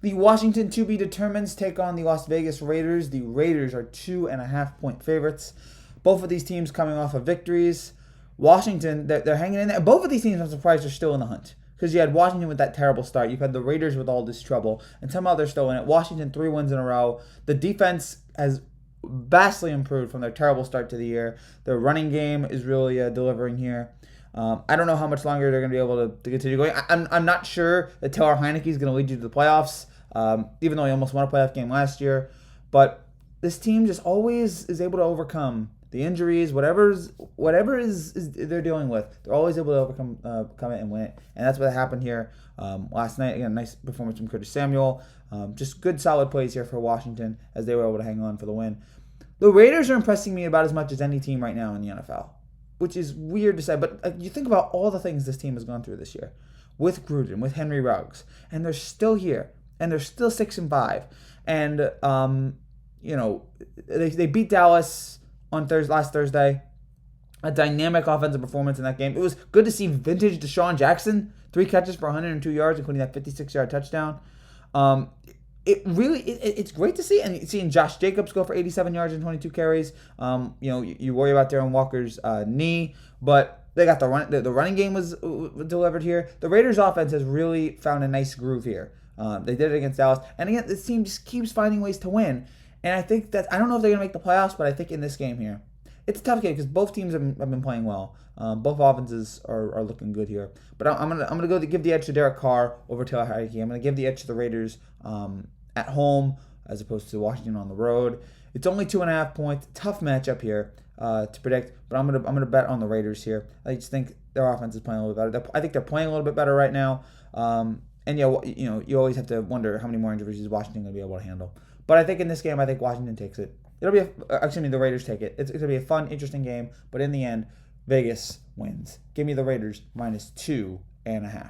The Washington to be determines take on the Las Vegas Raiders. The Raiders are 2.5 point favorites. Both of these teams coming off of victories. Washington, they're hanging in there. Both of these teams, I'm surprised, are still in the hunt. Because you had Washington with that terrible start. You've had the Raiders with all this trouble. And somehow they're still in it. Washington, 3 wins in a row. The defense has vastly improved from their terrible start to the year. Their running game is really delivering here. I don't know how much longer they're going to be able to continue going. I'm not sure that Taylor Heineke is going to lead you to the playoffs, even though he almost won a playoff game last year. But this team just always is able to overcome the injuries, whatever is they're dealing with. They're always able to overcome it and win it, and that's what happened here last night. Again, nice performance from Curtis Samuel. Just good, solid plays here for Washington as they were able to hang on for the win. The Raiders are impressing me about as much as any team right now in the NFL, which is weird to say, but you think about all the things this team has gone through this year with Gruden, with Henry Ruggs, and they're still here, and they're still 6-5, and they beat Dallas on last Thursday. A dynamic offensive performance in that game. It was good to see vintage Deshaun Jackson, 3 catches for 102 yards, including that 56-yard touchdown. It's great to see, and seeing Josh Jacobs go for 87 yards and 22 carries. You worry about Darren Walker's knee, but they got the running game was delivered here. The Raiders' offense has really found a nice groove here. They did it against Dallas, and again, this team just keeps finding ways to win. And I think that I don't know if they're gonna make the playoffs, but I think in this game here, it's a tough game because both teams have been playing well. Both offenses are looking good here. But I'm gonna give the edge to Derek Carr over Taylor Heineke. I'm gonna give the edge to the Raiders at home as opposed to Washington on the road. It's only 2.5 points. Tough matchup here to predict, but I'm gonna bet on the Raiders here. I just think their offense is playing a little bit better. I think they're playing a little bit better right now. And you always have to wonder how many more injuries is Washington going to be able to handle. But I think in this game, I think Washington takes it. The Raiders take it. It's going to be a fun, interesting game. But in the end, Vegas wins. Give me the Raiders -2.5.